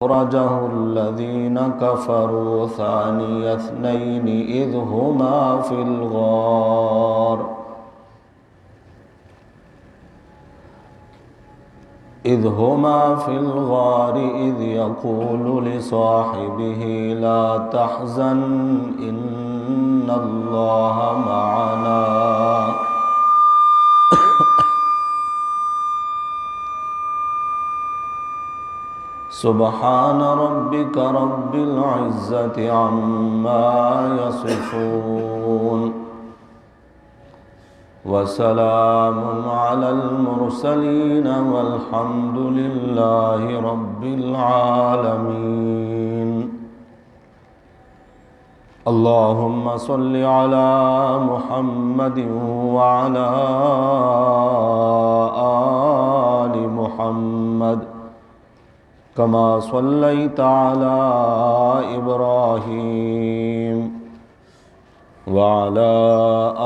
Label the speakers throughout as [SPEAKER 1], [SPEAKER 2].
[SPEAKER 1] أخرجه الذين كفروا ثاني اثنين إذ هما في الغار إذ يقول لصاحبه لا تحزن إن الله معنا سبحان ربك رب العزة عما يصفون وسلام على المرسلين والحمد لله رب العالمين اللهم صل على محمد وعلى آل محمد كما صليت على إبراهيم وعلى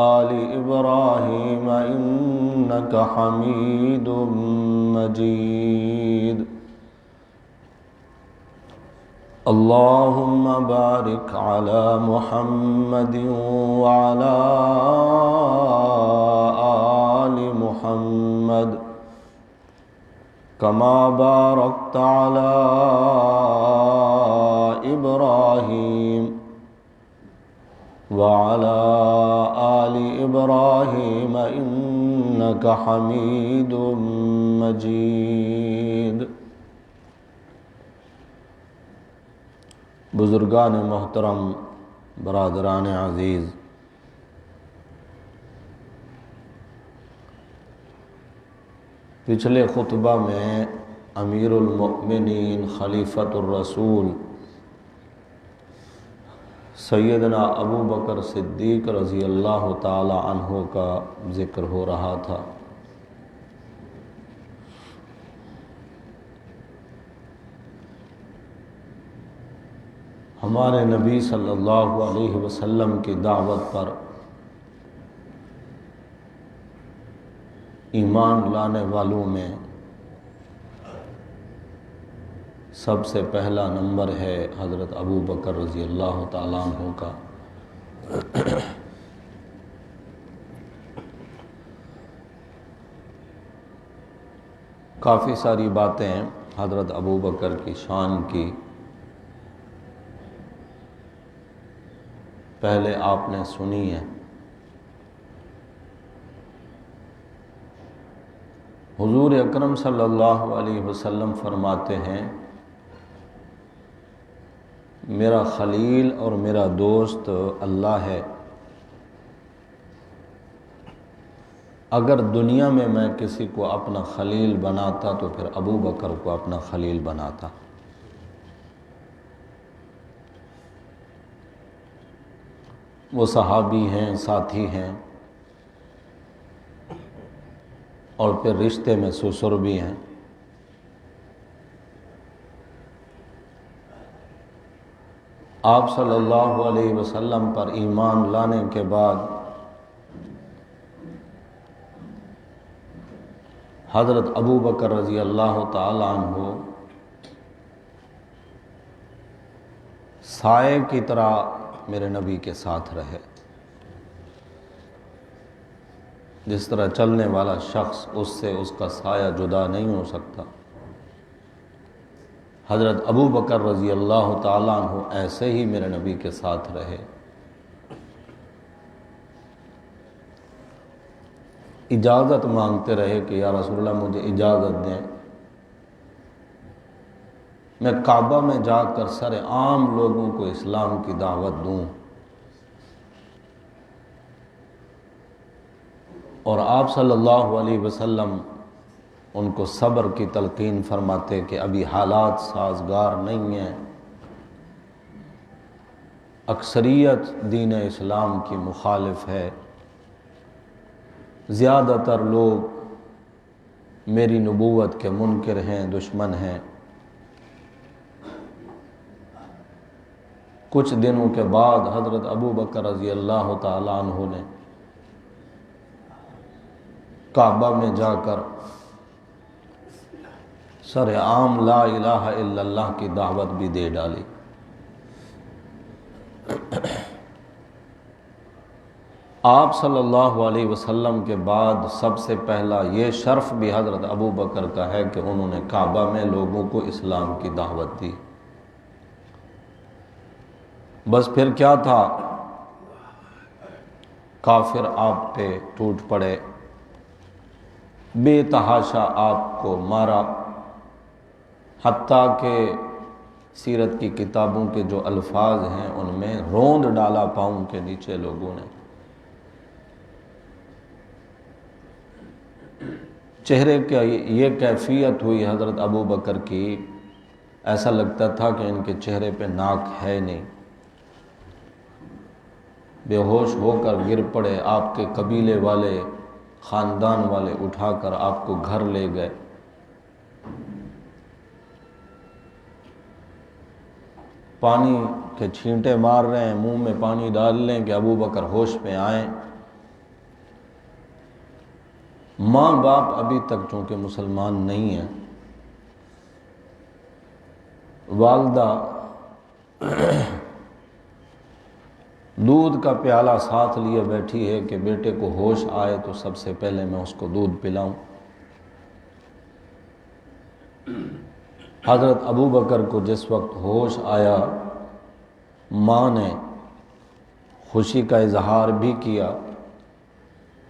[SPEAKER 1] آل إبراهيم إنك حميد مجيد اللهم بارك على محمد وعلى آل محمد كما باركت على إبراهيم وعلى آل إبراهيم إنك حميد مجيد بزرگان محترم، برادران عزیز، پچھلے خطبہ میں امیر المؤمنین خلیفۃ الرسول سیدنا ابو بکر صدیق رضی اللہ تعالی عنہ کا ذکر ہو رہا تھا۔ ہمارے نبی صلی اللہ علیہ وسلم کی دعوت پر ایمان لانے والوں میں سب سے پہلا نمبر ہے حضرت ابو بکر رضی اللہ تعالیٰ عنہ کا۔ کافی ساری باتیں حضرت ابو بکر کی شان کی پہلے آپ نے سنی ہے۔ حضور اکرم صلی اللہ علیہ وسلم فرماتے ہیں میرا خلیل اور میرا دوست اللہ ہے، اگر دنیا میں میں کسی کو اپنا خلیل بناتا تو پھر ابو بکر کو اپنا خلیل بناتا۔ وہ صحابی ہیں، ساتھی ہیں، اور پھر رشتے میں سسر بھی ہیں۔ آپ صلی اللہ علیہ وسلم پر ایمان لانے کے بعد حضرت ابو بکر رضی اللہ تعالی عنہ سائے کی طرح میرے نبی کے ساتھ رہے۔ جس طرح چلنے والا شخص اس سے اس کا سایہ جدا نہیں ہو سکتا، حضرت ابو بکر رضی اللہ تعالیٰ عنہ ایسے ہی میرے نبی کے ساتھ رہے۔ اجازت مانگتے رہے کہ یا رسول اللہ مجھے اجازت دیں، میں کعبہ میں جا کر سر عام لوگوں کو اسلام کی دعوت دوں۔ اور آپ صلی اللہ علیہ وسلم ان کو صبر کی تلقین فرماتے کہ ابھی حالات سازگار نہیں ہیں، اکثریت دین اسلام کی مخالف ہے، زیادہ تر لوگ میری نبوت کے منکر ہیں، دشمن ہیں۔ کچھ دنوں کے بعد حضرت ابو بکر رضی اللہ تعالی عنہ نے کعبہ میں جا کر سر عام لا الہ الا اللہ کی دعوت بھی دے ڈالی۔ آپ صلی اللہ علیہ وسلم کے بعد سب سے پہلا یہ شرف بھی حضرت ابو بکر کا ہے کہ انہوں نے کعبہ میں لوگوں کو اسلام کی دعوت دی۔ بس پھر کیا تھا، کافر آپ پہ ٹوٹ پڑے، بے تحاشا آپ کو مارا، حتیٰ کہ سیرت کی کتابوں کے جو الفاظ ہیں ان میں روند ڈالا پاؤں کے نیچے لوگوں نے۔ چہرے کی یہ کیفیت ہوئی حضرت ابو بکر کی، ایسا لگتا تھا کہ ان کے چہرے پہ ناک ہے نہیں۔ بے ہوش ہو کر گر پڑے، آپ کے قبیلے والے، خاندان والے اٹھا کر آپ کو گھر لے گئے۔ پانی کے چھینٹے مار رہے ہیں، منہ میں پانی ڈال لیں کہ ابو بکر ہوش میں آئیں۔ ماں باپ ابھی تک چونکہ مسلمان نہیں ہیں، والدہ دودھ کا پیالہ ساتھ لیے بیٹھی ہے کہ بیٹے کو ہوش آئے تو سب سے پہلے میں اس کو دودھ پلاؤں۔ حضرت ابو بکر کو جس وقت ہوش آیا، ماں نے خوشی کا اظہار بھی کیا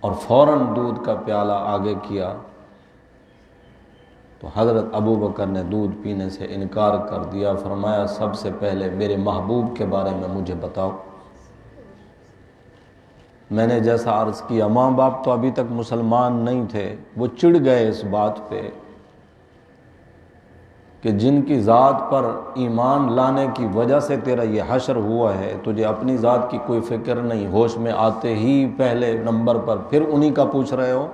[SPEAKER 1] اور فوراً دودھ کا پیالہ آگے کیا، تو حضرت ابو بکر نے دودھ پینے سے انکار کر دیا۔ فرمایا سب سے پہلے میرے محبوب کے بارے میں مجھے بتاؤ۔ میں نے جیسا عرض کیا، ماں باپ تو ابھی تک مسلمان نہیں تھے، وہ چڑ گئے اس بات پہ کہ جن کی ذات پر ایمان لانے کی وجہ سے تیرا یہ حشر ہوا ہے، تجھے اپنی ذات کی کوئی فکر نہیں، ہوش میں آتے ہی پہلے نمبر پر پھر انہی کا پوچھ رہے ہو۔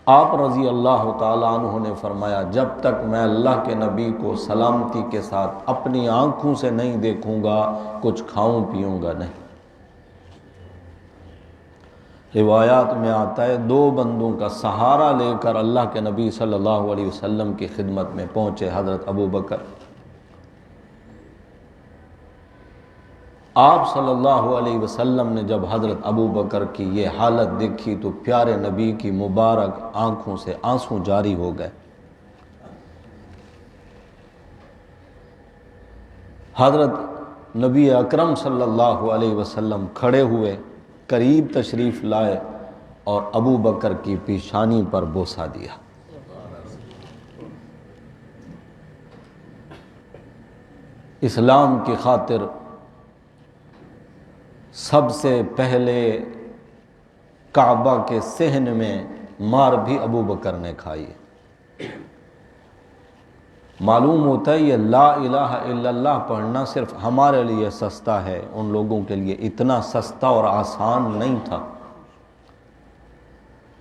[SPEAKER 1] آپ رضی اللہ تعالیٰ عنہ نے فرمایا جب تک میں اللہ کے نبی کو سلامتی کے ساتھ اپنی آنکھوں سے نہیں دیکھوں گا، کچھ کھاؤں پیوں گا نہیں۔ روایات میں آتا ہے 2 بندوں کا سہارا لے کر اللہ کے نبی صلی اللہ علیہ وسلم کی خدمت میں پہنچے حضرت ابو بکر۔ آپ صلی اللہ علیہ وسلم نے جب حضرت ابو بکر کی یہ حالت دیکھی تو پیارے نبی کی مبارک آنکھوں سے آنسو جاری ہو گئے۔ حضرت نبی اکرم صلی اللہ علیہ وسلم کھڑے ہوئے، قریب تشریف لائے اور ابو بکر کی پیشانی پر بوسہ دیا۔ اسلام کی خاطر سب سے پہلے کعبہ کے صحن میں مار بھی ابو بکر نے کھائی۔ معلوم ہوتا ہے یہ لا الہ الا اللہ پڑھنا صرف ہمارے لیے سستا ہے، ان لوگوں کے لیے اتنا سستا اور آسان نہیں تھا۔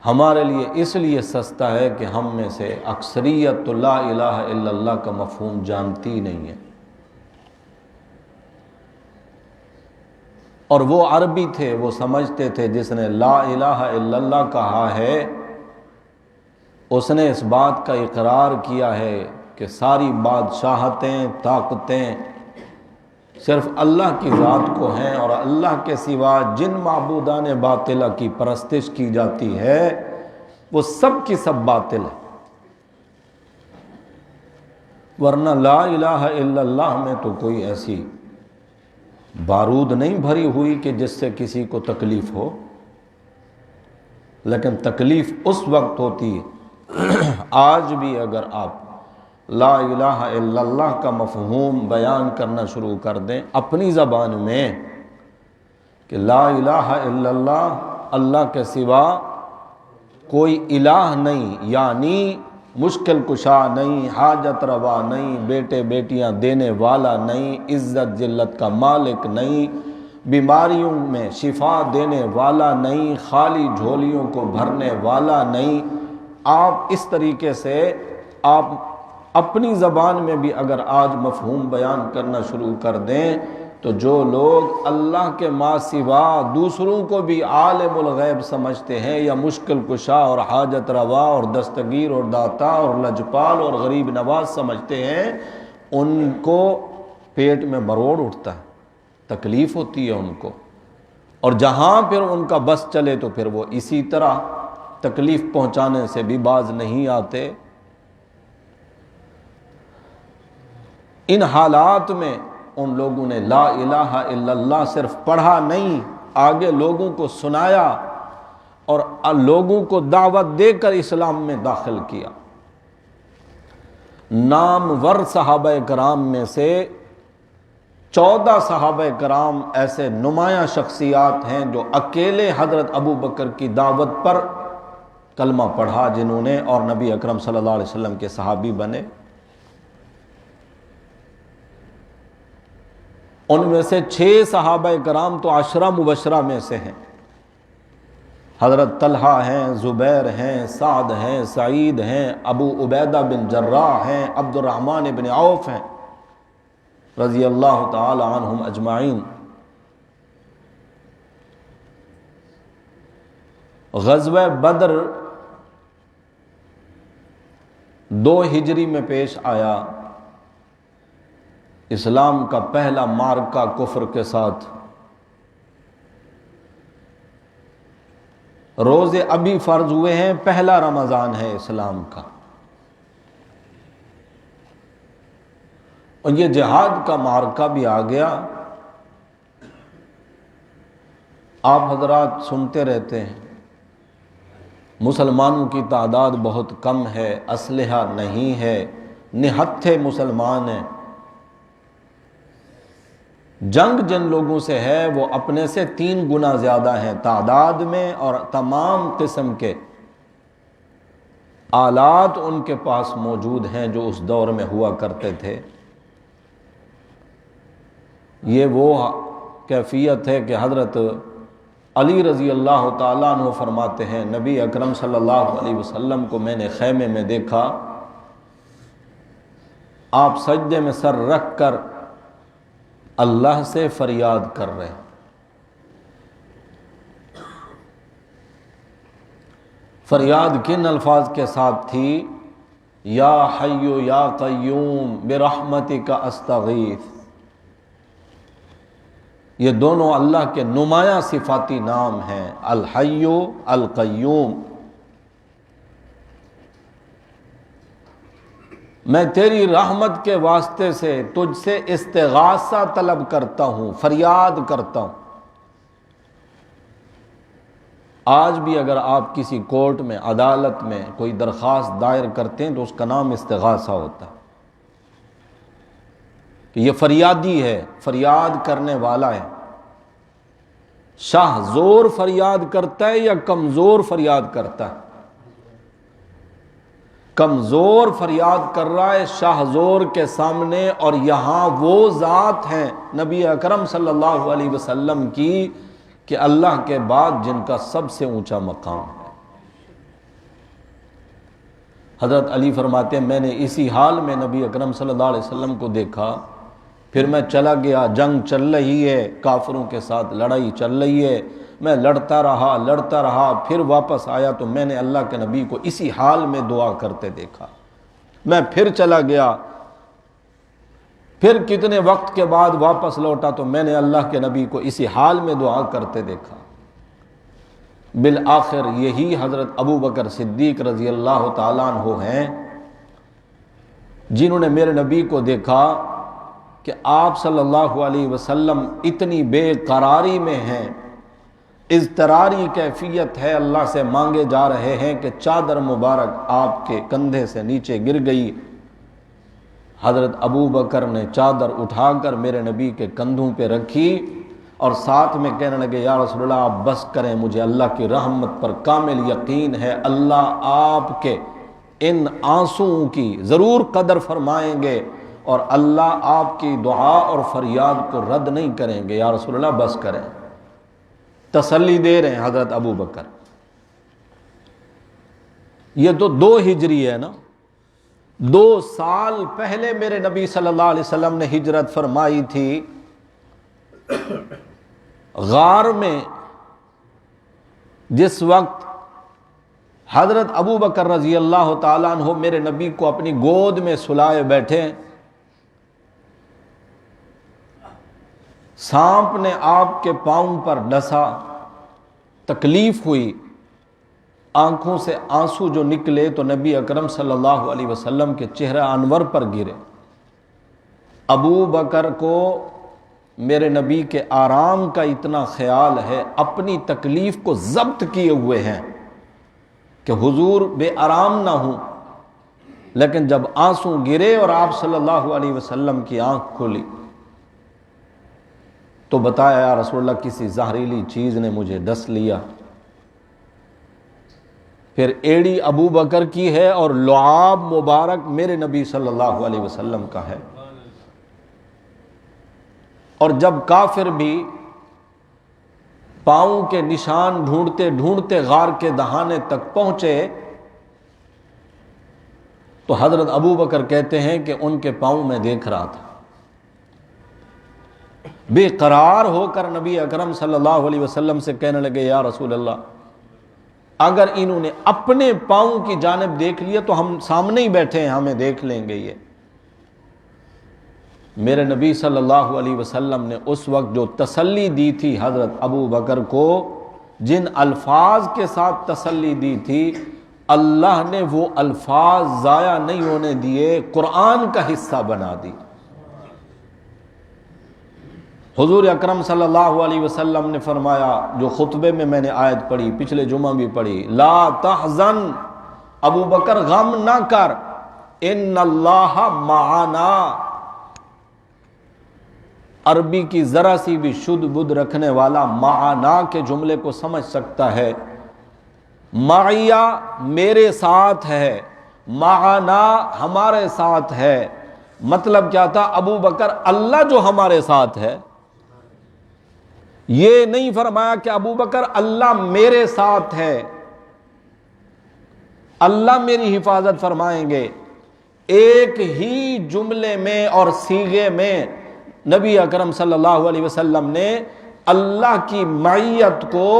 [SPEAKER 1] ہمارے لیے اس لیے سستا ہے کہ ہم میں سے اکثریت تو لا الہ الا اللہ کا مفہوم جانتی نہیں ہے، اور وہ عربی تھے، وہ سمجھتے تھے جس نے لا الہ الا اللہ کہا ہے اس نے اس بات کا اقرار کیا ہے کہ ساری بادشاہتیں، طاقتیں صرف اللہ کی ذات کو ہیں، اور اللہ کے سوا جن معبودان باطلہ کی پرستش کی جاتی ہے وہ سب کی سب باطل ہے۔ ورنہ لا الہ الا اللہ میں تو کوئی ایسی بارود نہیں بھری ہوئی کہ جس سے کسی کو تکلیف ہو، لیکن تکلیف اس وقت ہوتی ہے۔ آج بھی اگر آپ لا الہ الا اللہ کا مفہوم بیان کرنا شروع کر دیں اپنی زبان میں کہ لا الہ الا اللہ، اللہ کے سوا کوئی الہ نہیں، یعنی مشکل کشا نہیں، حاجت روا نہیں، بیٹے بیٹیاں دینے والا نہیں، عزت ذلت کا مالک نہیں، بیماریوں میں شفا دینے والا نہیں، خالی جھولیوں کو بھرنے والا نہیں، آپ اس طریقے سے آپ اپنی زبان میں بھی اگر آج مفہوم بیان کرنا شروع کر دیں تو جو لوگ اللہ کے ماں سوا دوسروں کو بھی عالم الغیب سمجھتے ہیں یا مشکل کشا اور حاجت روا اور دستگیر اور داتا اور لجپال اور غریب نواز سمجھتے ہیں، ان کو پیٹ میں مروڑ اٹھتا ہے، تکلیف ہوتی ہے ان کو، اور جہاں پھر ان کا بس چلے تو پھر وہ اسی طرح تکلیف پہنچانے سے بھی باز نہیں آتے۔ ان حالات میں ان لوگوں نے لا الہ الا اللہ صرف پڑھا نہیں، آگے لوگوں کو سنایا اور لوگوں کو دعوت دے کر اسلام میں داخل کیا۔ نامور صحابہ کرام میں سے 14 صحابہ کرام ایسے نمایاں شخصیات ہیں جو اکیلے حضرت ابو بکر کی دعوت پر کلمہ پڑھا، جنہوں نے اور نبی اکرم صلی اللہ علیہ وسلم کے صحابی بنے۔ ان میں سے 6 صحابہ کرام تو 10 مبشرہ میں سے ہیں، حضرت طلحہ ہیں، زبیر ہیں، سعد ہیں، سعید ہیں، ابو عبیدہ بن جراح ہیں، عبد الرحمن بن عوف ہیں، رضی اللہ تعالی عنہم اجمعین۔ غزوہ بدر 2 ہجری میں پیش آیا، اسلام کا پہلا معرکہ کفر کے ساتھ۔ روزے ابھی فرض ہوئے ہیں، پہلا رمضان ہے اسلام کا، اور یہ جہاد کا معرکہ بھی آ گیا۔ آپ حضرات سنتے رہتے ہیں مسلمانوں کی تعداد بہت کم ہے، اسلحہ نہیں ہے، نہتھے مسلمان ہیں۔ جنگ جن لوگوں سے ہے وہ اپنے سے 3 گنا زیادہ ہیں تعداد میں، اور تمام قسم کے آلات ان کے پاس موجود ہیں جو اس دور میں ہوا کرتے تھے۔ یہ وہ کیفیت ہے کہ حضرت علی رضی اللہ تعالیٰ عنہ فرماتے ہیں، نبی اکرم صلی اللہ علیہ وسلم کو میں نے خیمے میں دیکھا، آپ سجدے میں سر رکھ کر اللہ سے فریاد کر رہے ہیں۔ فریاد کن الفاظ کے ساتھ تھی؟ یا حی یا قیوم برحمتک استغیث۔ یہ دونوں اللہ کے نمایاں صفاتی نام ہیں، الحی القیوم۔ میں تیری رحمت کے واسطے سے تجھ سے استغاثہ طلب کرتا ہوں، فریاد کرتا ہوں۔ آج بھی اگر آپ کسی کورٹ میں، عدالت میں کوئی درخواست دائر کرتے ہیں تو اس کا نام استغاثہ ہوتا ہے، کہ یہ فریادی ہے، فریاد کرنے والا ہے۔ شاہ زور فریاد کرتا ہے یا کمزور فریاد کرتا ہے؟ کمزور فریاد کر رہا ہے شاہ زور کے سامنے، اور یہاں وہ ذات ہیں نبی اکرم صلی اللہ علیہ وسلم کی کہ اللہ کے بعد جن کا سب سے اونچا مقام ہے۔ حضرت علی فرماتے ہیں میں نے اسی حال میں نبی اکرم صلی اللہ علیہ وسلم کو دیکھا، پھر میں چلا گیا، جنگ چل رہی ہے، کافروں کے ساتھ لڑائی چل رہی ہے، میں لڑتا رہا، پھر واپس آیا تو میں نے اللہ کے نبی کو اسی حال میں دعا کرتے دیکھا۔ میں پھر چلا گیا، پھر کتنے وقت کے بعد واپس لوٹا تو میں نے اللہ کے نبی کو اسی حال میں دعا کرتے دیکھا۔ بالآخر یہی حضرت ابو بکر صدیق رضی اللہ تعالیٰ عنہ ہیں جنہوں نے میرے نبی کو دیکھا کہ آپ صلی اللہ علیہ وسلم اتنی بے قراری میں ہیں، اضطراری کیفیت ہے، اللہ سے مانگے جا رہے ہیں کہ چادر مبارک آپ کے کندھے سے نیچے گر گئی۔ حضرت ابو بکر نے چادر اٹھا کر میرے نبی کے کندھوں پہ رکھی اور ساتھ میں کہنے لگے یا رسول اللہ آپ بس کریں، مجھے اللہ کی رحمت پر کامل یقین ہے، اللہ آپ کے ان آنسوؤں کی ضرور قدر فرمائیں گے اور اللہ آپ کی دعا اور فریاد کو رد نہیں کریں گے، یا رسول اللہ بس کریں۔ تسلی دے رہے ہیں حضرت ابو بکر۔ یہ تو 2 ہجری ہے نا، 2 سال پہلے میرے نبی صلی اللہ علیہ وسلم نے ہجرت فرمائی تھی، غار میں جس وقت حضرت ابو بکر رضی اللہ تعالیٰ عنہ میرے نبی کو اپنی گود میں سلائے بیٹھے، سانپ نے آپ کے پاؤں پر ڈسا، تکلیف ہوئی، آنکھوں سے آنسو جو نکلے تو نبی اکرم صلی اللہ علیہ وسلم کے چہرہ انور پر گرے۔ ابو بکر کو میرے نبی کے آرام کا اتنا خیال ہے، اپنی تکلیف کو ضبط کیے ہوئے ہیں کہ حضور بے آرام نہ ہوں، لیکن جب آنسو گرے اور آپ صلی اللہ علیہ وسلم کی آنکھ کھلی تو بتایا یا رسول اللہ کسی زہریلی چیز نے مجھے ڈس لیا۔ پھر ایڑی ابو بکر کی ہے اور لعاب مبارک میرے نبی صلی اللہ علیہ وسلم کا ہے۔ اور جب کافر بھی پاؤں کے نشان ڈھونڈتے ڈھونڈتے غار کے دہانے تک پہنچے تو حضرت ابو بکر کہتے ہیں کہ ان کے پاؤں میں دیکھ رہا تھا۔ بے قرار ہو کر نبی اکرم صلی اللہ علیہ وسلم سے کہنے لگے یا رسول اللہ اگر انہوں نے اپنے پاؤں کی جانب دیکھ لیا تو ہم سامنے ہی بیٹھے ہیں، ہمیں دیکھ لیں گے یہ۔ میرے نبی صلی اللہ علیہ وسلم نے اس وقت جو تسلی دی تھی حضرت ابو بکر کو، جن الفاظ کے ساتھ تسلی دی تھی، اللہ نے وہ الفاظ ضائع نہیں ہونے دیے، قرآن کا حصہ بنا دی۔ حضور اکرم صلی اللہ علیہ وسلم نے فرمایا، جو خطبے میں نے آیت پڑھی، پچھلے جمعہ بھی پڑھی، لا تحزن، ابو بکر غم نہ کر، ان اللہ معنا۔ عربی کی ذرا سی بھی شد بدھ رکھنے والا معنا کے جملے کو سمجھ سکتا ہے۔ معیہ میرے ساتھ ہے، معنا ہمارے ساتھ ہے۔ مطلب کیا تھا؟ ابو بکر اللہ جو ہمارے ساتھ ہے، یہ نہیں فرمایا کہ ابو بکر اللہ میرے ساتھ ہے، اللہ میری حفاظت فرمائیں گے۔ ایک ہی جملے میں اور صیغے میں نبی اکرم صلی اللہ علیہ وسلم نے اللہ کی معیت کو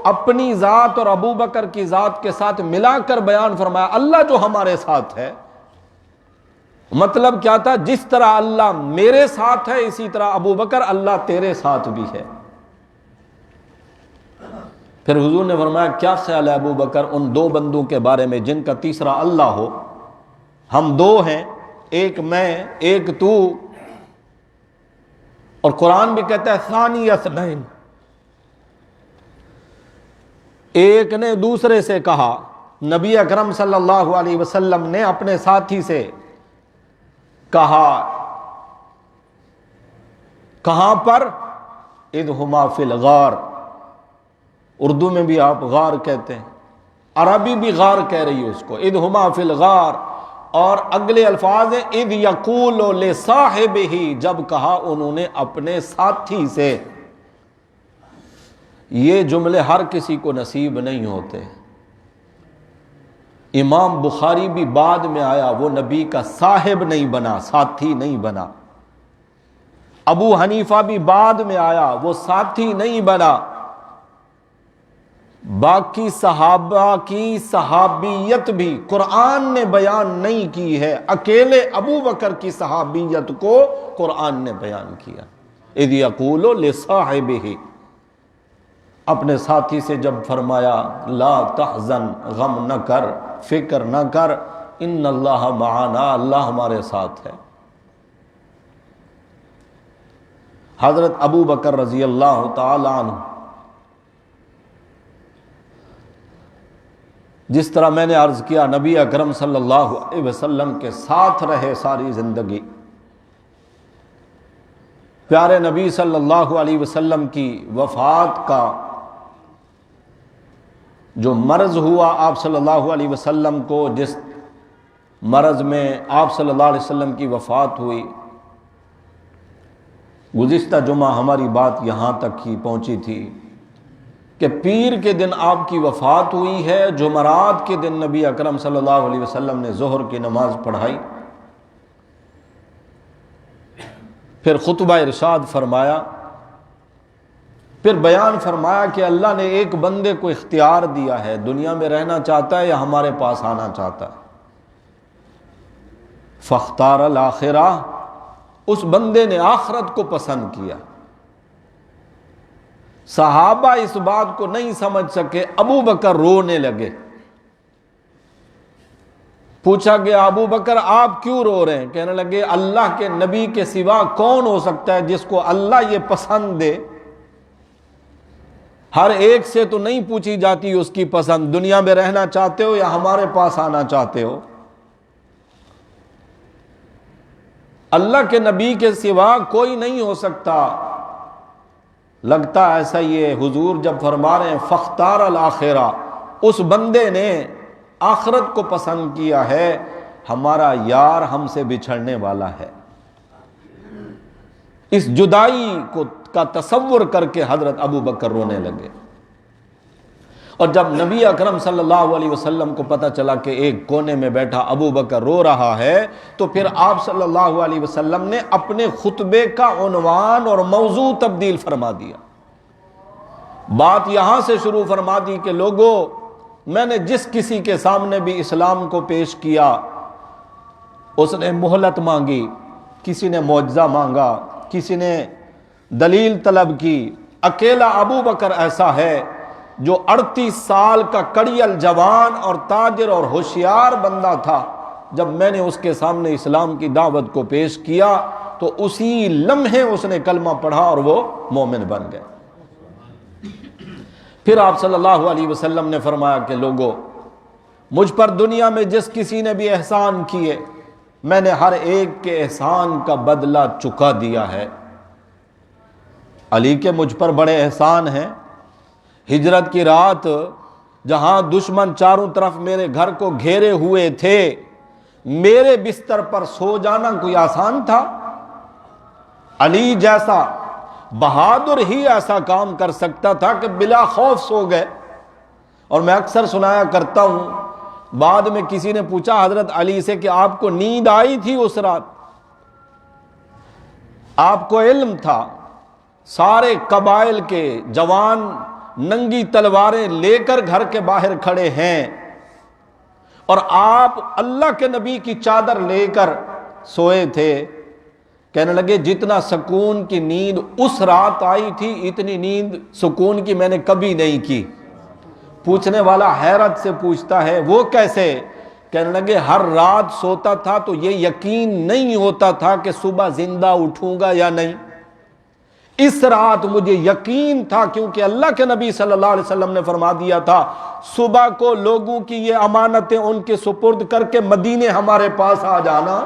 [SPEAKER 1] اپنی ذات اور ابو بکر کی ذات کے ساتھ ملا کر بیان فرمایا، اللہ جو ہمارے ساتھ ہے۔ مطلب کیا تھا؟ جس طرح اللہ میرے ساتھ ہے اسی طرح ابو بکر اللہ تیرے ساتھ بھی ہے۔ پھر حضور نے فرمایا کیا خیال ہے ابو بکر ان دو بندوں کے بارے میں جن کا تیسرا اللہ ہو؟ ہم دو ہیں، ایک میں ایک تو، اور قرآن بھی کہتا ہے ثانی اثنین، ایک نے دوسرے سے کہا، نبی اکرم صلی اللہ علیہ وسلم نے اپنے ساتھی سے کہا، کہاں پر؟ اذ ہما فی الغار، اردو میں بھی آپ غار کہتے ہیں، عربی بھی غار کہہ رہی ہے اس کو، اذ ہما فی الغار۔ اور اگلے الفاظ ہیں اذ یقول لصاحبہ، جب کہا انہوں نے اپنے ساتھی سے۔ یہ جملے ہر کسی کو نصیب نہیں ہوتے۔ امام بخاری بھی بعد میں آیا، وہ نبی کا صاحب نہیں بنا، ساتھی نہیں بنا۔ ابو حنیفہ بھی بعد میں آیا، وہ ساتھی نہیں بنا۔ باقی صحابہ کی صحابیت بھی قرآن نے بیان نہیں کی ہے، اکیلے ابو بکر کی صحابیت کو قرآن نے بیان کیا۔ اذ یقول لصاحبہ، اپنے ساتھی سے جب فرمایا لا تحزن، غم نہ کر، فکر نہ کر، ان اللہ معنا، اللہ ہمارے ساتھ ہے۔ حضرت ابو بکر رضی اللہ تعالی عنہ جس طرح میں نے عرض کیا نبی اکرم صلی اللہ علیہ وسلم کے ساتھ رہے ساری زندگی، پیارے نبی صلی اللہ علیہ وسلم کی وفات کا جو مرض ہوا آپ صلی اللہ علیہ وسلم کو، جس مرض میں آپ صلی اللہ علیہ وسلم کی وفات ہوئی، گزشتہ جمعہ ہماری بات یہاں تک ہی پہنچی تھی کہ پیر کے دن آپ کی وفات ہوئی ہے، جمعرات کے دن نبی اکرم صلی اللہ علیہ وسلم نے ظہر کی نماز پڑھائی، پھر خطبہ ارشاد فرمایا پھر بیان فرمایا کہ اللہ نے ایک بندے کو اختیار دیا ہے، دنیا میں رہنا چاہتا ہے یا ہمارے پاس آنا چاہتا ہے۔ فاختار الآخرہ، اس بندے نے آخرت کو پسند کیا۔ صحابہ اس بات کو نہیں سمجھ سکے، ابو بکر رونے لگے۔ پوچھا گیا ابو بکر آپ کیوں رو رہے ہیں؟ کہنے لگے اللہ کے نبی کے سوا کون ہو سکتا ہے جس کو اللہ یہ پسند دے؟ ہر ایک سے تو نہیں پوچھی جاتی اس کی پسند، دنیا میں رہنا چاہتے ہو یا ہمارے پاس آنا چاہتے ہو؟ اللہ کے نبی کے سوا کوئی نہیں ہو سکتا۔ لگتا ایسا ہی ہے، حضور جب فرما رہے ہیں فاختار الآخرہ، اس بندے نے آخرت کو پسند کیا ہے، ہمارا یار ہم سے بچھڑنے والا ہے۔ اس جدائی کا تصور کر کے حضرت ابو بکر رونے لگے۔ اور جب نبی اکرم صلی اللہ علیہ وسلم کو پتہ چلا کہ ایک کونے میں بیٹھا ابو بکر رو رہا ہے، تو پھر آپ صلی اللہ علیہ وسلم نے اپنے خطبے کا عنوان اور موضوع تبدیل فرما دیا۔ بات یہاں سے شروع فرما دی کہ لوگوں، میں نے جس کسی کے سامنے بھی اسلام کو پیش کیا، اس نے مہلت مانگی، کسی نے معجزہ مانگا، کسی نے دلیل طلب کی، اکیلا ابو بکر ایسا ہے جو 38 سال کا کڑیل جوان اور تاجر اور ہوشیار بندہ تھا۔ جب میں نے اس کے سامنے اسلام کی دعوت کو پیش کیا تو اسی لمحے اس نے کلمہ پڑھا اور وہ مومن بن گئے۔ پھر آپ صلی اللہ علیہ وسلم نے فرمایا کہ لوگوں، مجھ پر دنیا میں جس کسی نے بھی احسان کیے، میں نے ہر ایک کے احسان کا بدلہ چکا دیا ہے۔ علی کے مجھ پر بڑے احسان ہیں۔ ہجرت کی رات جہاں دشمن چاروں طرف میرے گھر کو گھیرے ہوئے تھے، میرے بستر پر سو جانا کوئی آسان تھا؟ علی جیسا بہادر ہی ایسا کام کر سکتا تھا کہ بلا خوف سو گئے۔ اور میں اکثر سنایا کرتا ہوں، بعد میں کسی نے پوچھا حضرت علی سے کہ آپ کو نیند آئی تھی اس رات؟ آپ کو علم تھا سارے قبائل کے جوان ننگی تلواریں لے کر گھر کے باہر کھڑے ہیں، اور آپ اللہ کے نبی کی چادر لے کر سوئے تھے۔ کہنے لگے جتنا سکون کی نیند اس رات آئی تھی، اتنی نیند سکون کی میں نے کبھی نہیں کی۔ پوچھنے والا حیرت سے پوچھتا ہے وہ کیسے؟ کہنے لگے ہر رات سوتا تھا تو یہ یقین نہیں ہوتا تھا کہ صبح زندہ اٹھوں گا یا نہیں۔ اس رات مجھے یقین تھا، کیونکہ اللہ کے نبی صلی اللہ علیہ وسلم نے فرما دیا تھا صبح کو لوگوں کی یہ امانتیں ان کے سپرد کر کے مدینے ہمارے پاس آ جانا۔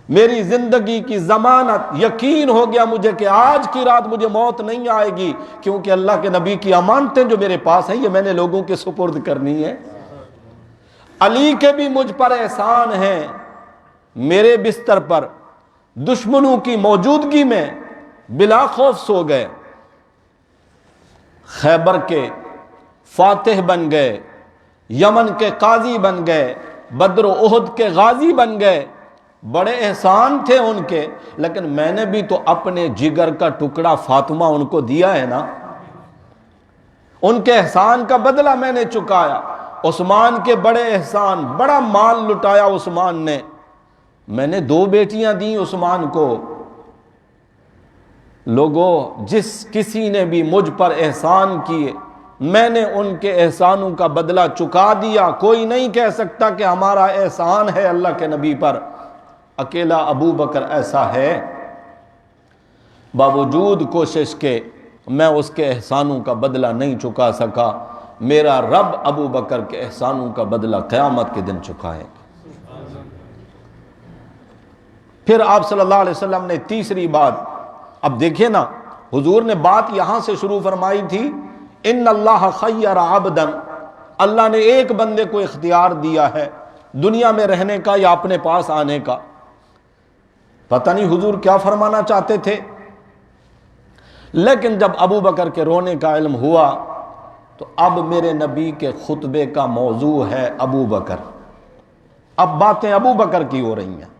[SPEAKER 1] میری زندگی کی ضمانت، یقین ہو گیا مجھے کہ آج کی رات مجھے موت نہیں آئے گی، کیونکہ اللہ کے نبی کی امانتیں جو میرے پاس ہیں یہ میں نے لوگوں کے سپرد کرنی ہے۔ علی کے بھی مجھ پر احسان ہیں، میرے بستر پر دشمنوں کی موجودگی میں بلا خوف سو گئے، خیبر کے فاتح بن گئے، یمن کے قاضی بن گئے، بدر و احد کے غازی بن گئے۔ بڑے احسان تھے ان کے، لیکن میں نے بھی تو اپنے جگر کا ٹکڑا فاطمہ ان کو دیا ہے نا، ان کے احسان کا بدلہ میں نے چکایا۔ عثمان کے بڑے احسان، بڑا مال لٹایا عثمان نے، میں نے 2 بیٹیاں دیں عثمان کو۔ لوگوں، جس کسی نے بھی مجھ پر احسان کیے، میں نے ان کے احسانوں کا بدلہ چکا دیا۔ کوئی نہیں کہہ سکتا کہ ہمارا احسان ہے اللہ کے نبی پر۔ اکیلا ابو بکر ایسا ہے، باوجود کوشش کے میں اس کے احسانوں کا بدلہ نہیں چکا سکا، میرا رب ابو بکر کے احسانوں کا بدلہ قیامت کے دن چکائے۔ پھر آپ صلی اللہ علیہ وسلم نے تیسری بات، اب دیکھیں نا، حضور نے بات یہاں سے شروع فرمائی تھی، ان اللہ خیر عبدا، اللہ نے ایک بندے کو اختیار دیا ہے دنیا میں رہنے کا یا اپنے پاس آنے کا۔ پتہ نہیں حضور کیا فرمانا چاہتے تھے، لیکن جب ابو بکر کے رونے کا علم ہوا تو اب میرے نبی کے خطبے کا موضوع ہے ابو بکر۔ اب باتیں ابو بکر کی ہو رہی ہیں،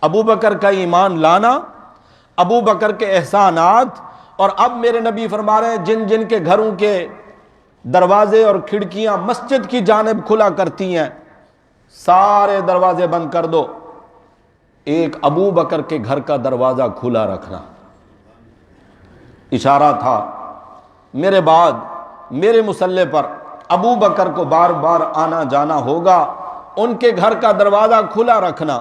[SPEAKER 1] ابو بکر کا ایمان لانا، ابو بکر کے احسانات، اور اب میرے نبی فرما رہے ہیں جن جن کے گھروں کے دروازے اور کھڑکیاں مسجد کی جانب کھلا کرتی ہیں سارے دروازے بند کر دو، ایک ابو بکر کے گھر کا دروازہ کھلا رکھنا۔ اشارہ تھا میرے بعد میرے مصلی پر ابو بکر کو بار بار آنا جانا ہوگا، ان کے گھر کا دروازہ کھلا رکھنا۔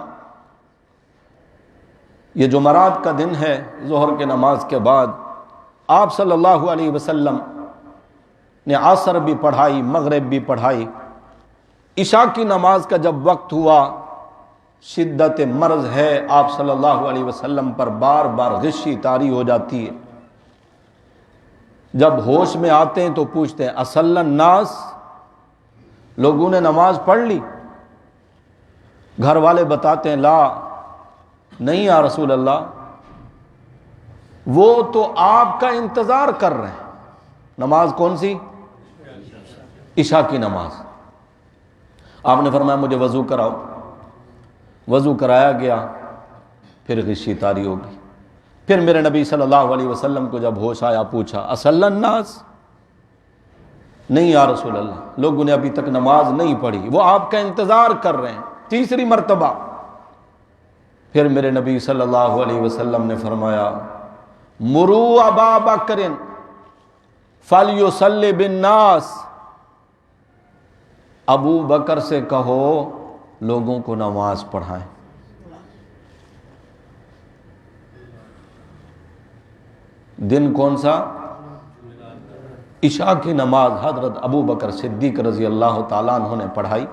[SPEAKER 1] یہ جمعرات کا دن ہے، ظہر کے نماز کے بعد آپ صلی اللہ علیہ وسلم نے عصر بھی پڑھائی، مغرب بھی پڑھائی، عشاء کی نماز کا جب وقت ہوا، شدت مرض ہے آپ صلی اللہ علیہ وسلم پر، بار بار غشی طاری ہو جاتی ہے۔ جب ہوش میں آتے ہیں تو پوچھتے ہیں اصلی الناس، لوگوں نے نماز پڑھ لی؟ گھر والے بتاتے ہیں لا، نہیں یا رسول اللہ، وہ تو آپ کا انتظار کر رہے ہیں۔ نماز کون سی؟ عشاء کی نماز۔ آپ نے فرمایا مجھے وضو کراؤ، وضو کرایا گیا، پھر غشی طاری ہوگی۔ پھر میرے نبی صلی اللہ علیہ وسلم کو جب ہوش آیا پوچھا اصلی الناس؟ نہیں یا رسول اللہ، لوگوں نے ابھی تک نماز نہیں پڑھی، وہ آپ کا انتظار کر رہے ہیں۔ تیسری مرتبہ پھر میرے نبی صلی اللہ علیہ وسلم نے فرمایا مرو ابا بکر فلیصلی بالناس، ابو بکر سے کہو لوگوں کو نماز پڑھائیں۔ دن کون سا؟ عشاء کی نماز حضرت ابو بکر صدیق رضی اللہ تعالیٰ عنہ نے پڑھائی۔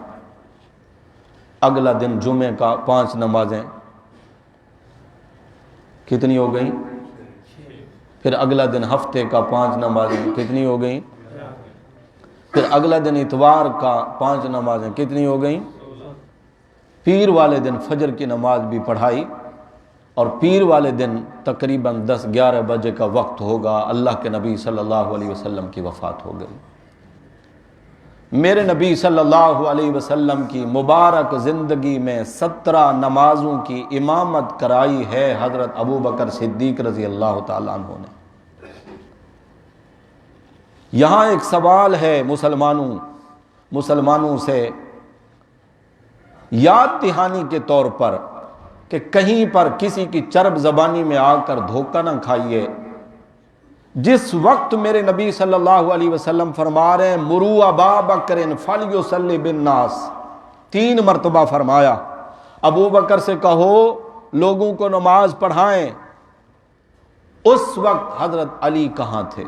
[SPEAKER 1] اگلا دن جمعے کا 5 نمازیں کتنی ہو گئیں؟ پھر اگلا دن ہفتے کا 5 نمازیں کتنی ہو گئیں؟ پھر اگلا دن اتوار کا 5 نمازیں کتنی ہو گئیں؟ پیر والے دن فجر کی نماز بھی پڑھائی، اور پیر والے دن تقریباً 10-11 بجے کا وقت ہوگا، اللہ کے نبی صلی اللہ علیہ وسلم کی وفات ہو گئی۔ میرے نبی صلی اللہ علیہ وسلم کی مبارک زندگی میں 17 نمازوں کی امامت کرائی ہے حضرت ابو بکر صدیق رضی اللہ تعالیٰ عنہ نے۔ یہاں ایک سوال ہے مسلمانوں سے یاد دہانی کے طور پر کہ کہیں پر کسی کی چرب زبانی میں آ کر دھوکہ نہ کھائیے۔ جس وقت میرے نبی صلی اللہ علیہ وسلم فرما رہے ہیں مرو ابا بکر فلیصلی بالناس، 3 مرتبہ فرمایا ابو بکر سے کہو لوگوں کو نماز پڑھائیں، اس وقت حضرت علی کہاں تھے؟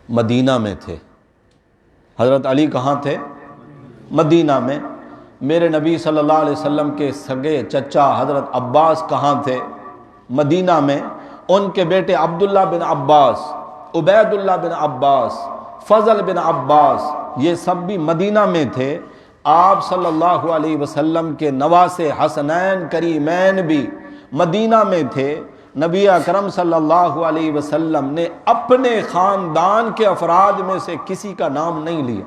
[SPEAKER 1] مدینہ میں تھے۔ حضرت علی کہاں تھے؟ مدینہ میں۔ میرے نبی صلی اللہ علیہ وسلم کے سگے چچا حضرت عباس کہاں تھے؟ مدینہ میں۔ ان کے بیٹے عبداللہ بن عباس، عبید اللہ بن عباس، فضل بن عباس، یہ سب بھی مدینہ میں تھے۔ آپ صلی اللہ علیہ وسلم کے نواسے حسنین کریمین بھی مدینہ میں تھے۔ نبی اکرم صلی اللہ علیہ وسلم نے اپنے خاندان کے افراد میں سے کسی کا نام نہیں لیا۔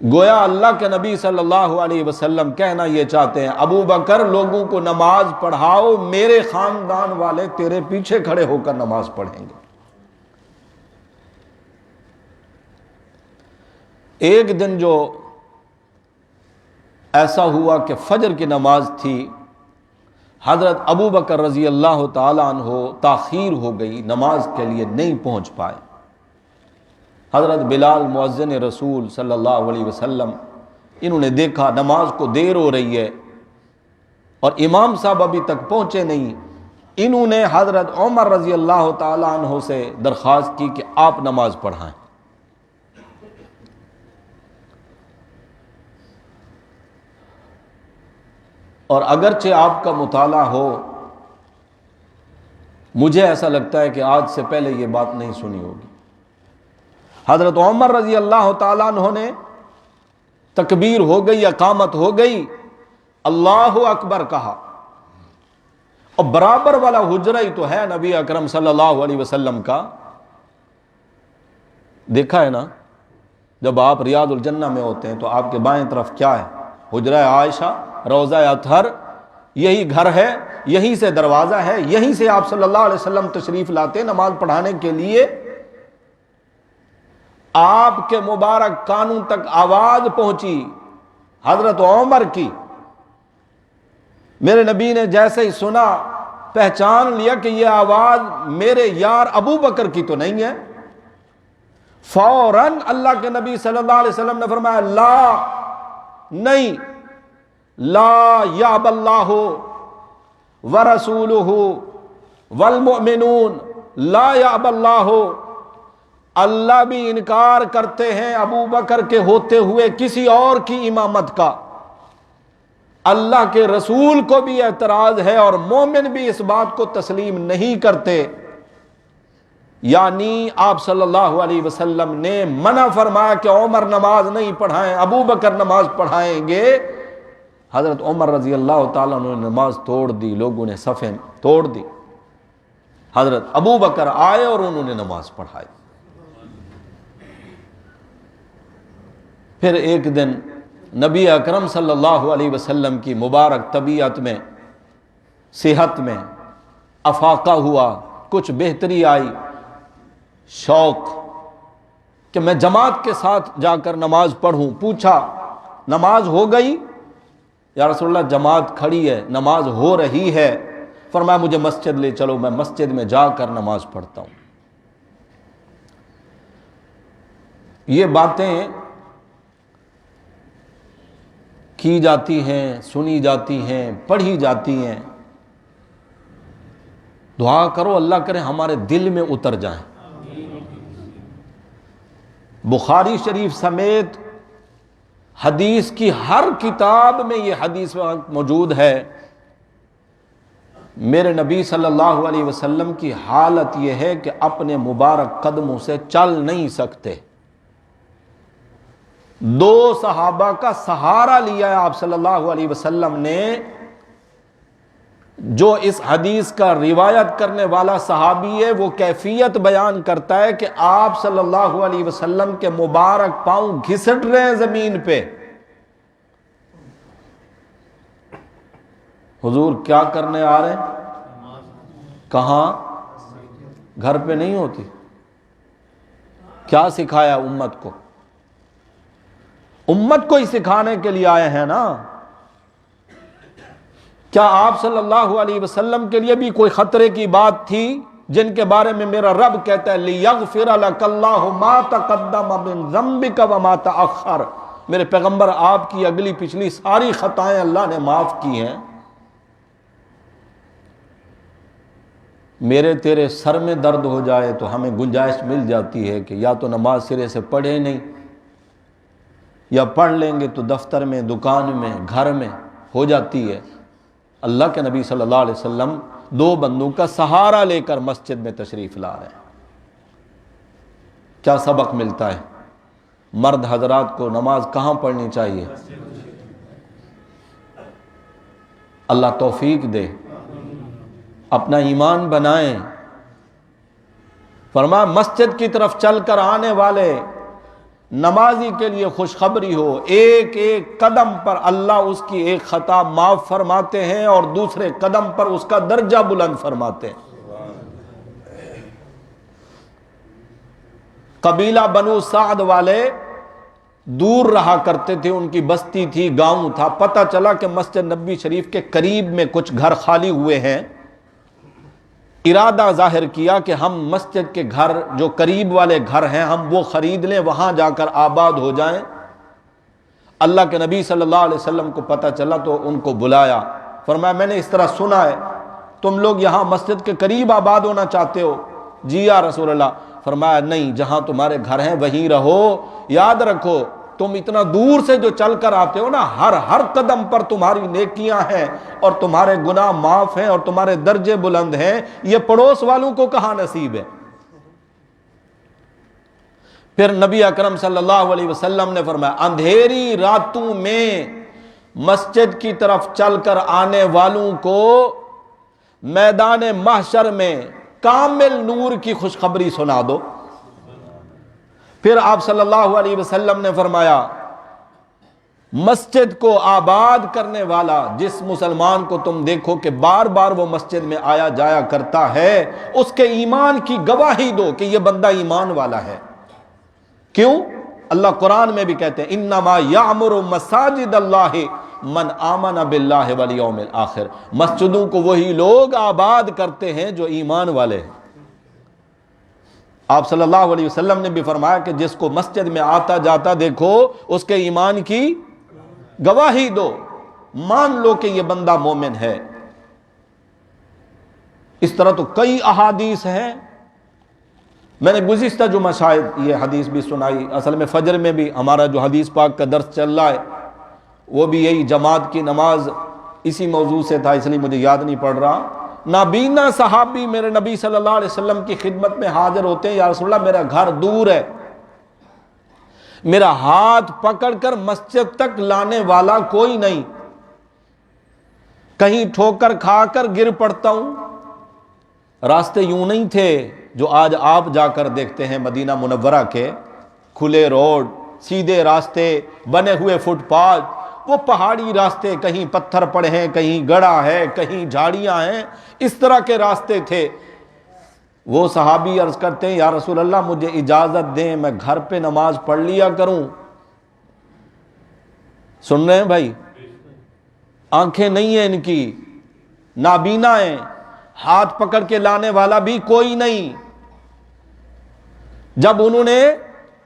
[SPEAKER 1] گویا اللہ کے نبی صلی اللہ علیہ وسلم کہنا یہ چاہتے ہیں ابو بکر لوگوں کو نماز پڑھاؤ، میرے خاندان والے تیرے پیچھے کھڑے ہو کر نماز پڑھیں گے۔ ایک دن جو ایسا ہوا کہ فجر کی نماز تھی، حضرت ابو بکر رضی اللہ تعالیٰ عنہ تاخیر ہو گئی، نماز کے لیے نہیں پہنچ پائے۔ حضرت بلال مؤذن رسول صلی اللہ علیہ وسلم انہوں نے دیکھا نماز کو دیر ہو رہی ہے اور امام صاحب ابھی تک پہنچے نہیں، انہوں نے حضرت عمر رضی اللہ تعالیٰ عنہ سے درخواست کی کہ آپ نماز پڑھائیں۔ اور اگرچہ آپ کا مطالعہ ہو، مجھے ایسا لگتا ہے کہ آج سے پہلے یہ بات نہیں سنی ہوگی۔ حضرت عمر رضی اللہ تعالیٰ عنہ نے تکبیر ہو گئی، اقامت ہو گئی، اللہ اکبر کہا، اور برابر والا حجرہ ہی تو ہے نبی اکرم صلی اللہ علیہ وسلم کا۔ دیکھا ہے نا، جب آپ ریاض الجنہ میں ہوتے ہیں تو آپ کے بائیں طرف کیا ہے؟ حجرہ عائشہ، روضہ اطہر یہی گھر ہے، یہیں سے دروازہ ہے، یہیں سے آپ صلی اللہ علیہ وسلم تشریف لاتے نماز پڑھانے کے لیے۔ آپ کے مبارک کانوں تک آواز پہنچی حضرت عمر کی۔ میرے نبی نے جیسے ہی سنا، پہچان لیا کہ یہ آواز میرے یار ابو بکر کی تو نہیں ہے۔ فوراً اللہ کے نبی صلی اللہ علیہ وسلم نے فرمایا لا، نہیں، لا یاب اللہ ورسولہ والمؤمنون لا یاب اللہ، اللہ بھی انکار کرتے ہیں ابو بکر کے ہوتے ہوئے کسی اور کی امامت کا، اللہ کے رسول کو بھی اعتراض ہے اور مومن بھی اس بات کو تسلیم نہیں کرتے۔ یعنی آپ صلی اللہ علیہ وسلم نے منع فرمایا کہ عمر نماز نہیں پڑھائیں، ابو بکر نماز پڑھائیں گے۔ حضرت عمر رضی اللہ تعالیٰ عنہ نے نماز توڑ دی، لوگوں نے صفیں توڑ دی، حضرت ابو بکر آئے اور انہوں نے نماز پڑھائی۔ پھر ایک دن نبی اکرم صلی اللہ علیہ وسلم کی مبارک طبیعت میں، صحت میں افاقہ ہوا، کچھ بہتری آئی، شوق کہ میں جماعت کے ساتھ جا کر نماز پڑھوں۔ پوچھا نماز ہو گئی؟ یا رسول اللہ جماعت کھڑی ہے، نماز ہو رہی ہے۔ فرمایا مجھے مسجد لے چلو، میں مسجد میں جا کر نماز پڑھتا ہوں۔ یہ باتیں کی جاتی ہیں، سنی جاتی ہیں، پڑھی جاتی ہیں، دعا کرو اللہ کرے ہمارے دل میں اتر جائیں۔ بخاری شریف سمیت حدیث کی ہر کتاب میں یہ حدیث موجود ہے۔ میرے نبی صلی اللہ علیہ وسلم کی حالت یہ ہے کہ اپنے مبارک قدموں سے چل نہیں سکتے، دو صحابہ کا سہارا لیا ہے آپ صلی اللہ علیہ وسلم نے۔ جو اس حدیث کا روایت کرنے والا صحابی ہے وہ کیفیت بیان کرتا ہے کہ آپ صلی اللہ علیہ وسلم کے مبارک پاؤں گھسٹ رہے ہیں زمین پہ۔ حضور کیا کرنے آ رہے ہیں؟ کہاں؟ گھر پہ نہیں ہوتی؟ کیا سکھایا امت کو؟ امت کو ہی سکھانے کے لیے آئے ہیں نا۔ کیا آپ صلی اللہ علیہ وسلم کے لیے بھی کوئی خطرے کی بات تھی جن کے بارے میں میرا رب کہتا ہے لِيَغْفِرَ لَكَ اللَّهُ مَا تَقَدَّمَ مِن ذَنبِكَ وَمَا تَأَخَّرَ، میرے پیغمبر آپ کی اگلی پچھلی ساری خطائیں اللہ نے معاف کی ہیں۔ میرے تیرے سر میں درد ہو جائے تو ہمیں گنجائش مل جاتی ہے کہ یا تو نماز سرے سے پڑھے نہیں، یا پڑھ لیں گے تو دفتر میں، دکان میں، گھر میں ہو جاتی ہے۔ اللہ کے نبی صلی اللہ علیہ وسلم دو بندوں کا سہارا لے کر مسجد میں تشریف لا رہے ہیں۔ کیا سبق ملتا ہے؟ مرد حضرات کو نماز کہاں پڑھنی چاہیے؟ اللہ توفیق دے، اپنا ایمان بنائیں۔ فرمایا مسجد کی طرف چل کر آنے والے نمازی کے لیے خوشخبری ہو، ایک ایک قدم پر اللہ اس کی ایک خطا معاف فرماتے ہیں اور دوسرے قدم پر اس کا درجہ بلند فرماتے ہیں۔ قبیلہ بنو سعد والے دور رہا کرتے تھے، ان کی بستی تھی، گاؤں تھا۔ پتہ چلا کہ مسجد نبوی شریف کے قریب میں کچھ گھر خالی ہوئے ہیں۔ ارادہ ظاہر کیا کہ ہم مسجد کے گھر جو قریب والے گھر ہیں ہم وہ خرید لیں، وہاں جا کر آباد ہو جائیں۔ اللہ کے نبی صلی اللہ علیہ وسلم کو پتہ چلا تو ان کو بلایا، فرمایا میں نے اس طرح سنا ہے تم لوگ یہاں مسجد کے قریب آباد ہونا چاہتے ہو؟ جی یا رسول اللہ۔ فرمایا نہیں، جہاں تمہارے گھر ہیں وہیں رہو، یاد رکھو تم اتنا دور سے جو چل کر آتے ہو نا، ہر قدم پر تمہاری نیکیاں ہیں اور تمہارے گناہ معاف ہیں اور تمہارے درجے بلند ہیں، یہ پڑوس والوں کو کہاں نصیب ہے؟ پھر نبی اکرم صلی اللہ علیہ وسلم نے فرمایا اندھیری راتوں میں مسجد کی طرف چل کر آنے والوں کو میدان محشر میں کامل نور کی خوشخبری سنا دو۔ پھر آپ صلی اللہ علیہ وسلم نے فرمایا مسجد کو آباد کرنے والا جس مسلمان کو تم دیکھو کہ بار بار وہ مسجد میں آیا جایا کرتا ہے، اس کے ایمان کی گواہی دو کہ یہ بندہ ایمان والا ہے۔ کیوں؟ اللہ قرآن میں بھی کہتے ہیں انما یعمر مساجد اللہ من آمن باللہ والیوم الآخر، مسجدوں کو وہی لوگ آباد کرتے ہیں جو ایمان والے ہیں۔ آپ صلی اللہ علیہ وسلم نے بھی فرمایا کہ جس کو مسجد میں آتا جاتا دیکھو اس کے ایمان کی گواہی دو، مان لو کہ یہ بندہ مومن ہے۔ اس طرح تو کئی احادیث ہیں، میں نے گزشتہ جمعہ شاید یہ حدیث بھی سنائی، اصل میں فجر میں بھی ہمارا جو حدیث پاک کا درس چل رہا ہے وہ بھی یہی جماعت کی نماز اسی موضوع سے تھا، اس لیے مجھے یاد نہیں پڑ رہا۔ نابینا صحابی میرے نبی صلی اللہ علیہ وسلم کی خدمت میں حاضر ہوتے ہیں، یا رسول اللہ میرا گھر دور ہے، میرا ہاتھ پکڑ کر مسجد تک لانے والا کوئی نہیں، کہیں ٹھوکر کھا کر گر پڑتا ہوں۔ راستے یوں نہیں تھے جو آج آپ جا کر دیکھتے ہیں مدینہ منورہ کے کھلے روڈ، سیدھے راستے، بنے ہوئے فٹ پاتھ، وہ پہاڑی راستے، کہیں پتھر پڑے ہیں، کہیں گڑھا ہے، کہیں جھاڑیاں ہیں، اس طرح کے راستے تھے۔ وہ صحابی عرض کرتے ہیں یا رسول اللہ مجھے اجازت دیں میں گھر پہ نماز پڑھ لیا کروں۔ سن رہے ہیں بھائی؟ آنکھیں نہیں ہیں ان کی، نابینا ہیں، ہاتھ پکڑ کے لانے والا بھی کوئی نہیں۔ جب انہوں نے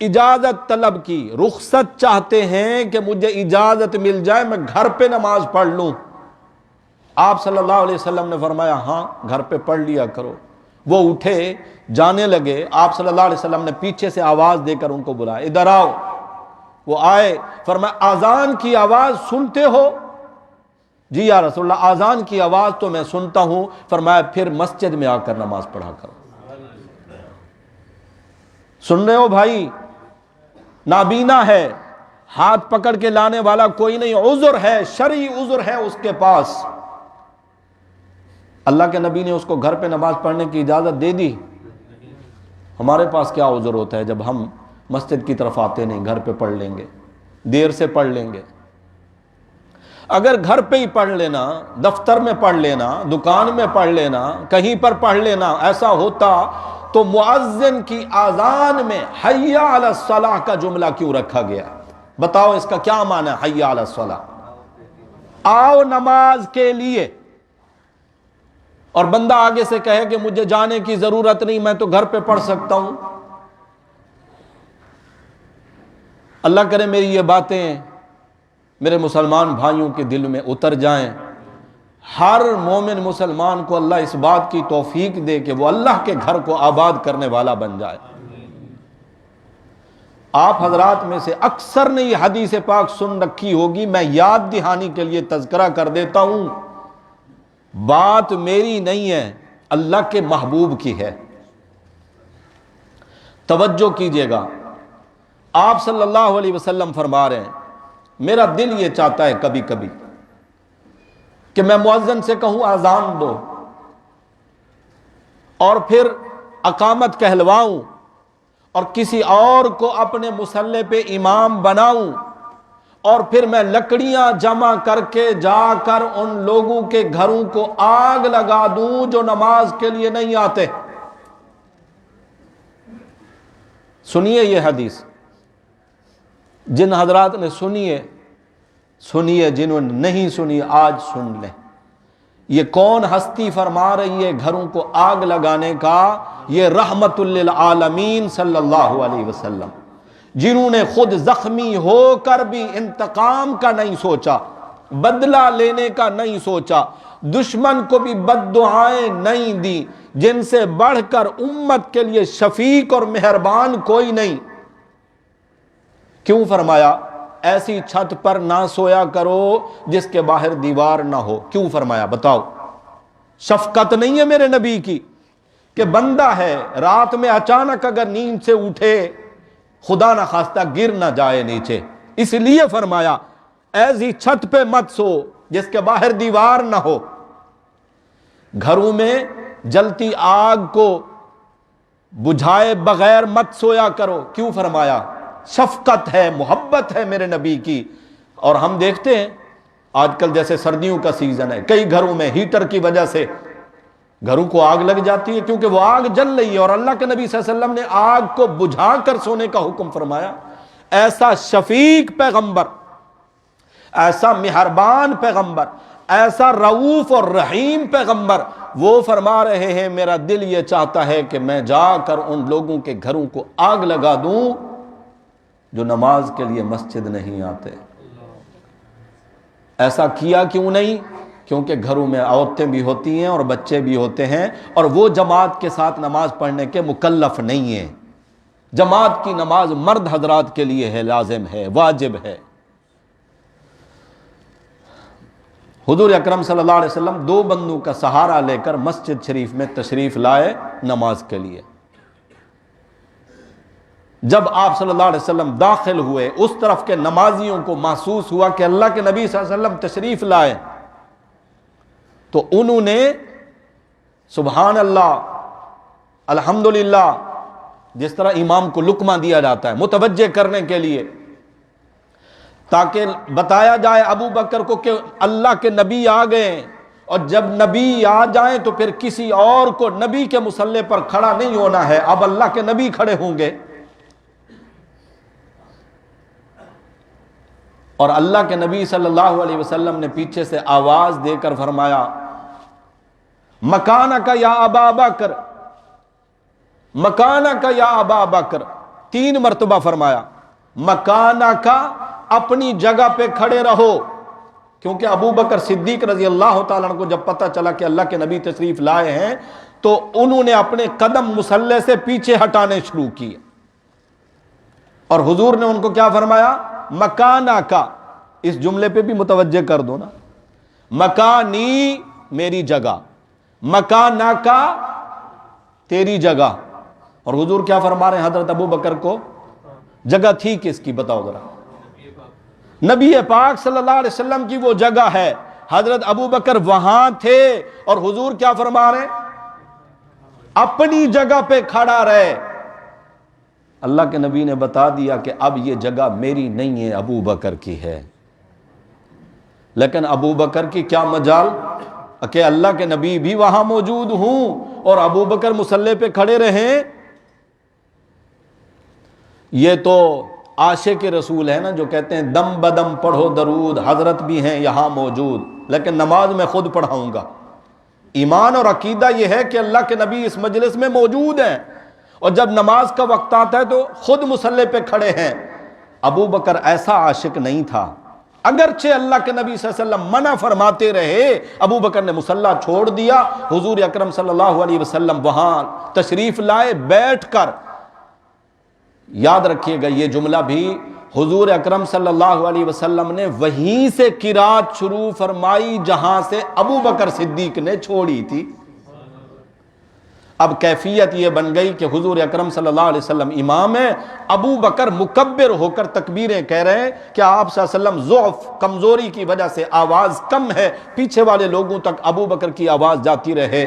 [SPEAKER 1] اجازت طلب کی، رخصت چاہتے ہیں کہ مجھے اجازت مل جائے میں گھر پہ نماز پڑھ لوں، آپ صلی اللہ علیہ وسلم نے فرمایا ہاں گھر پہ پڑھ لیا کرو۔ وہ اٹھے جانے لگے، آپ صلی اللہ علیہ وسلم نے پیچھے سے آواز دے کر ان کو بلایا، ادھر آؤ۔ وہ آئے، فرمایا اذان کی آواز سنتے ہو؟ جی یا رسول اللہ اذان کی آواز تو میں سنتا ہوں۔ فرمایا پھر مسجد میں آ کر نماز پڑھا کرو۔ سن رہے ہو بھائی؟ نابینا ہے، ہاتھ پکڑ کے لانے والا کوئی نہیں، عذر ہے، شرعی عذر ہے اس کے پاس۔ اللہ کے نبی نے اس کو گھر پہ نماز پڑھنے کی اجازت دے دی۔ ہمارے پاس کیا عذر ہوتا ہے جب ہم مسجد کی طرف آتے نہیں، گھر پہ پڑھ لیں گے، دیر سے پڑھ لیں گے۔ اگر گھر پہ ہی پڑھ لینا، دفتر میں پڑھ لینا، دکان میں پڑھ لینا، کہیں پر پڑھ لینا ایسا ہوتا تو مؤذن کی آذان میں حی علی الصلاح کا جملہ کیوں رکھا گیا؟ بتاؤ اس کا کیا معنی ہے حی علی الصلاح؟ آؤ نماز کے لیے، اور بندہ آگے سے کہے کہ مجھے جانے کی ضرورت نہیں، میں تو گھر پہ پڑھ سکتا ہوں۔ اللہ کرے میری یہ باتیں میرے مسلمان بھائیوں کے دل میں اتر جائیں، ہر مومن مسلمان کو اللہ اس بات کی توفیق دے کہ وہ اللہ کے گھر کو آباد کرنے والا بن جائے۔ آپ حضرات میں سے اکثر نے یہ حدیث پاک سن رکھی ہوگی، میں یاد دہانی کے لیے تذکرہ کر دیتا ہوں، بات میری نہیں ہے، اللہ کے محبوب کی ہے۔ توجہ کیجئے گا، آپ صلی اللہ علیہ وسلم فرما رہے ہیں میرا دل یہ چاہتا ہے کبھی کبھی کہ میں مؤذن سے کہوں اذان دو، اور پھر اقامت کہلواؤں، اور کسی اور کو اپنے مصلی پہ امام بناؤں، اور پھر میں لکڑیاں جمع کر کے جا کر ان لوگوں کے گھروں کو آگ لگا دوں جو نماز کے لیے نہیں آتے۔ سنیے یہ حدیث، جن حضرات نے سنیے، جنہوں نے نہیں سنی آج سن لیں۔ یہ کون ہستی فرما رہی ہے گھروں کو آگ لگانے کا؟ یہ رحمت للعالمین صلی اللہ علیہ وسلم، جنہوں نے خود زخمی ہو کر بھی انتقام کا نہیں سوچا، بدلہ لینے کا نہیں سوچا، دشمن کو بھی بد دعائیں نہیں دی، جن سے بڑھ کر امت کے لیے شفیق اور مہربان کوئی نہیں۔ کیوں فرمایا ایسی چھت پر نہ سویا کرو جس کے باہر دیوار نہ ہو؟ کیوں فرمایا بتاؤ؟ شفقت نہیں ہے میرے نبی کی کہ بندہ ہے رات میں اچانک اگر نیند سے اٹھے خدا نہ خواستہ گر نہ جائے نیچے، اس لیے فرمایا ایسی چھت پہ مت سو جس کے باہر دیوار نہ ہو۔ گھروں میں جلتی آگ کو بجھائے بغیر مت سویا کرو۔ کیوں فرمایا؟ شفقت ہے، محبت ہے میرے نبی کی اور ہم دیکھتے ہیں آج کل جیسے سردیوں کا سیزن ہے، کئی گھروں میں ہیٹر کی وجہ سے گھروں کو آگ لگ جاتی ہے، کیونکہ وہ آگ جل رہی ہے، اور اللہ کے نبی صلی اللہ علیہ وسلم نے آگ کو بجھا کر سونے کا حکم فرمایا۔ ایسا شفیق پیغمبر، ایسا مہربان پیغمبر، ایسا رؤوف اور رحیم پیغمبر، وہ فرما رہے ہیں میرا دل یہ چاہتا ہے کہ میں جا کر ان لوگوں کے گھروں کو آگ لگا دوں جو نماز کے لیے مسجد نہیں آتے۔ ایسا کیا کیوں نہیں؟ کیونکہ گھروں میں عورتیں بھی ہوتی ہیں اور بچے بھی ہوتے ہیں، اور وہ جماعت کے ساتھ نماز پڑھنے کے مکلف نہیں ہیں۔ جماعت کی نماز مرد حضرات کے لیے ہے، لازم ہے، واجب ہے۔ حضور اکرم صلی اللہ علیہ وسلم 2 بندوں کا سہارا لے کر مسجد شریف میں تشریف لائے نماز کے لیے۔ جب آپ صلی اللہ علیہ وسلم داخل ہوئے، اس طرف کے نمازیوں کو محسوس ہوا کہ اللہ کے نبی صلی اللہ علیہ وسلم تشریف لائے، تو انہوں نے سبحان اللہ، الحمدللہ، جس طرح امام کو لقمہ دیا جاتا ہے متوجہ کرنے کے لیے، تاکہ بتایا جائے ابو بکر کو کہ اللہ کے نبی آ گئے، اور جب نبی آ جائیں تو پھر کسی اور کو نبی کے مصلی پر کھڑا نہیں ہونا ہے، اب اللہ کے نبی کھڑے ہوں گے۔ اور اللہ کے نبی صلی اللہ علیہ وسلم نے پیچھے سے آواز دے کر فرمایا مکانک یا ابا بکر، مکانک یا ابا بکر، 3 مرتبہ فرمایا مکانک، اپنی جگہ پہ کھڑے رہو، کیونکہ ابو بکر صدیق رضی اللہ تعالیٰ عنہ کو جب پتہ چلا کہ اللہ کے نبی تشریف لائے ہیں تو انہوں نے اپنے قدم مصلی سے پیچھے ہٹانے شروع کیے، اور حضور نے ان کو کیا فرمایا مکانہ کا، اس جملے پہ بھی متوجہ کر دو نا، مکانی میری جگہ، مکانہ کا تیری جگہ۔ اور حضور کیا فرما رہے ہیں حضرت ابو بکر کو؟ جگہ تھی کس کی بتاؤ ذرا؟ نبی پاک صلی اللہ علیہ وسلم کی وہ جگہ ہے، حضرت ابو بکر وہاں تھے، اور حضور کیا فرما رہے ہیں اپنی جگہ پہ کھڑا رہے۔ اللہ کے نبی نے بتا دیا کہ اب یہ جگہ میری نہیں ہے، ابو بکر کی ہے۔ لیکن ابو بکر کی کیا مجال کہ اللہ کے نبی بھی وہاں موجود ہوں اور ابو بکر مصلی پہ کھڑے رہیں۔ یہ تو عاشق رسول ہے نا، جو کہتے ہیں دم بدم پڑھو درود، حضرت بھی ہیں یہاں موجود، لیکن نماز میں خود پڑھاؤں گا۔ ایمان اور عقیدہ یہ ہے کہ اللہ کے نبی اس مجلس میں موجود ہیں، اور جب نماز کا وقت آتا ہے تو خود مصلی پہ کھڑے ہیں۔ ابو بکر ایسا عاشق نہیں تھا، اگرچہ اللہ کے نبی صلی اللہ علیہ وسلم منع فرماتے رہے، ابو بکر نے مصلی چھوڑ دیا۔ حضور اکرم صلی اللہ علیہ وسلم وہاں تشریف لائے بیٹھ کر۔ یاد رکھیے گا یہ جملہ بھی حضور اکرم صلی اللہ علیہ وسلم نے وہیں سے قرات شروع فرمائی جہاں سے ابو بکر صدیق نے چھوڑی تھی۔ اب کیفیت یہ بن گئی کہ حضور اکرم صلی اللہ علیہ وسلم امام ہیں، ابو بکر مکبر ہو کر تکبیریں کہہ رہے ہیں کہ آپ صلی اللہ علیہ وسلم ضعف، کمزوری کی وجہ سے آواز کم ہے، پیچھے والے لوگوں تک ابو بکر کی آواز جاتی رہے۔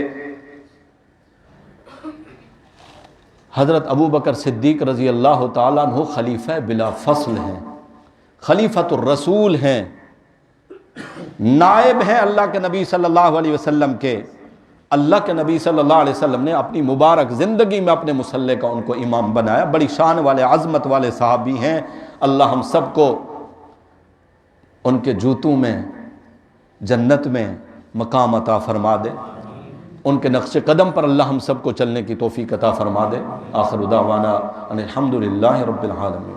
[SPEAKER 1] حضرت ابو بکر صدیق رضی اللہ تعالیٰ عنہ خلیفہ بلا فصل ہیں، خلیفۃ الرسول ہیں، نائب ہیں اللہ کے نبی صلی اللہ علیہ وسلم کے۔ اللہ کے نبی صلی اللہ علیہ وسلم نے اپنی مبارک زندگی میں اپنے مصلی کا ان کو امام بنایا۔ بڑی شان والے، عظمت والے صحابی ہیں۔ اللہ ہم سب کو ان کے جوتوں میں جنت میں مقام عطا فرما دے، ان کے نقش قدم پر اللہ ہم سب کو چلنے کی توفیق عطا فرما دے۔ آخر دعوانا ان الحمدللہ رب العالمین۔